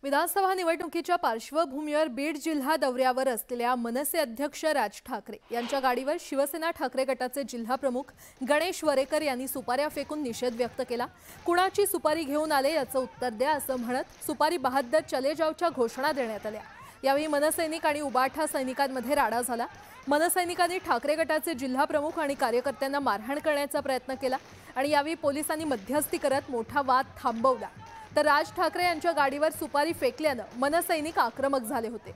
विधानसभा निवडणुकीच्या पार्श्वभूमीवर बीड जिल्हा दौऱ्यावर असलेल्या मनसे अध्यक्ष राज ठाकरे यांच्या गाडीवर शिवसेना ठाकरे गटाचे जिल्हा प्रमुख गणेश वरेकर यांनी सुपाऱ्या फेकून निषेध व्यक्त केला। कुणाची सुपारी घेऊन आले याचं उत्तर द्या असं म्हणत सुपारी बहाद्दर चले जावच्या घोषणा देण्यात आल्या। यावेळी मनसैनिक आणि उबाठा सैनिकांमध्ये राडा झाला। मनसैनिकांनी ठाकरे गटाचे जिल्हा प्रमुख आणि कार्यकर्त्यांना मारहाण करण्याचा प्रयत्न केला आणि यावेळी पोलिसांनी मध्यस्थी करत मोठा वाद थांबवला। तर राज ठाकरे यांच्या गाडीवर सुपारी फेकल्याने मनसैनिक आक्रमक झाले होते।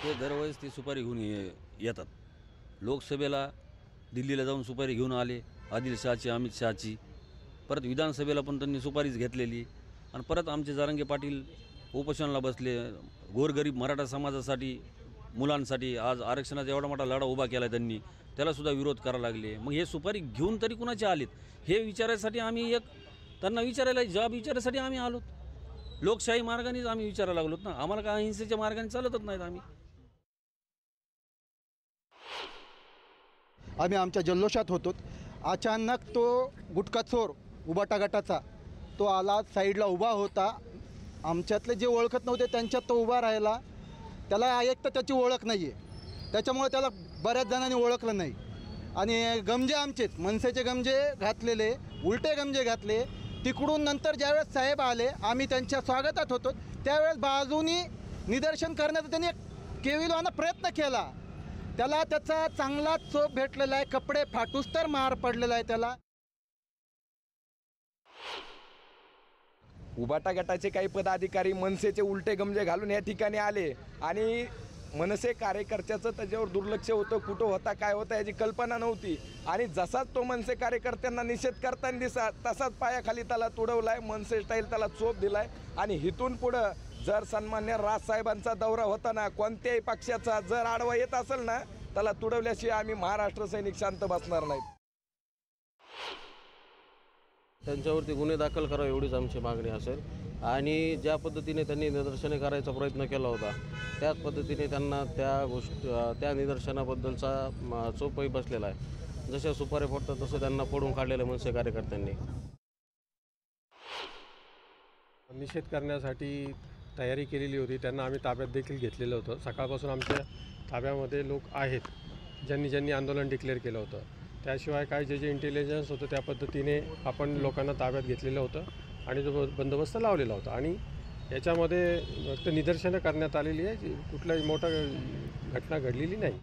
ते दरवेळेस ती सुपारी घेऊन येतात। लोकसभेला दिल्लीला जाऊन सुपारी घेऊन आले, आदिल शहाची, अमित शहाची। परत विधानसभेला पण त्यांनी सुपारीच घेतलेली आणि परत आमचे जारंगे पाटील उपोषणाला बसले। गोरगरीब मराठा समाजासाठी, मुलांसाठी आज आरक्षणाचा एवढा मोठा लढा उभा केला त्यांनी, त्याला सुद्धा विरोध करायला लागले। मग हे सुपारी घेऊन तरी कुणाचे आलेत हे विचारायसाठी आम्ही त्यांना विचारायला जबाब विचारायसाठी आम्ही आलोत। लोकशाही मार्गानेच आम्ही विचारायला लागलोत ना, आम्हाला काय हिंसेच्या मार्गाने चालतच नाहीत। आम्ही आमच्या जल्लोषात होतो। अचानक तो गुटखा चोर उबाटा गटाचा तो आला, साईडला उभा होता। आमच्यातले जे ओळखत नव्हते त्यांच्यात तो उभा राहिला। त्याला एक तर त्याची ओळख नाही आहे, त्याच्यामुळे त्याला बऱ्याच जणांनी ओळखलं नाही आणि गमजे आमचेच मनसेचे गमजे घातलेले, उलटे गमजे घातले। तिकडून नंतर ज्यावेळेस साहेब आले, आम्ही त्यांच्या स्वागतात होतो, त्यावेळेस बाजूनी निदर्शन करण्याचा त्यांनी केविलवाना प्रयत्न केला। त्याला त्याचा चांगला चोप भेटलेला आहे, कपडे फाटूस तर मार पडलेला आहे त्याला। उबाटा गटाचे काही पदाधिकारी मनसेचे उलटे गमजे घालून या ठिकाणी आले आणि मनसे कार्यकर्त्याचं त्याच्यावर दुर्लक्ष होतं, कुठं होता काय होता याची कल्पना नव्हती आणि जसाच तो मनसे कार्यकर्त्यांना निषेध करताना दिसा तसाच पायाखाली त्याला तुडवलाय, मनसे स्टाईल त्याला चोप दिलाय। आणि इथून पुढं जर सन्मान्य राजसाहेबांचा दौरा होता ना, कोणत्याही पक्षाचा जर आडवा येत असेल ना, त्याला तुडवल्याशिवाय आम्ही महाराष्ट्र सैनिक शांत बसणार नाहीत। त्यांच्यावरती गुन्हे दाखल करावे एवढीच आमची मागणी असेल आणि ज्या पद्धतीने त्यांनी निदर्शने करायचा प्रयत्न केला होता त्याच पद्धतीने त्यांना त्या निदर्शनाबद्दलचा चोपही बसलेला आहे। जसे सुपारी फोडतात तसं त्यांना फोडून काढलेलं मनसे कार्यकर्त्यांनी। निषेध करण्यासाठी तयारी केलेली होती, त्यांना आम्ही ताब्यात देखील घेतलेलं होतं। सकाळपासून आमच्या ताब्यामध्ये लोक आहेत ज्यांनी आंदोलन डिक्लेअर केलं होतं। त्याशिवाय काय जे इंटेलिजन्स होतं त्या पद्धतीने आपण लोकांना ताब्यात घेतलेलं होतं आणि जो बंदोबस्त लावलेला होता आणि याच्यामध्ये फक्त निदर्शनं करण्यात आलेली आहे, कुठलाही मोठा घटना घडलेली नाही।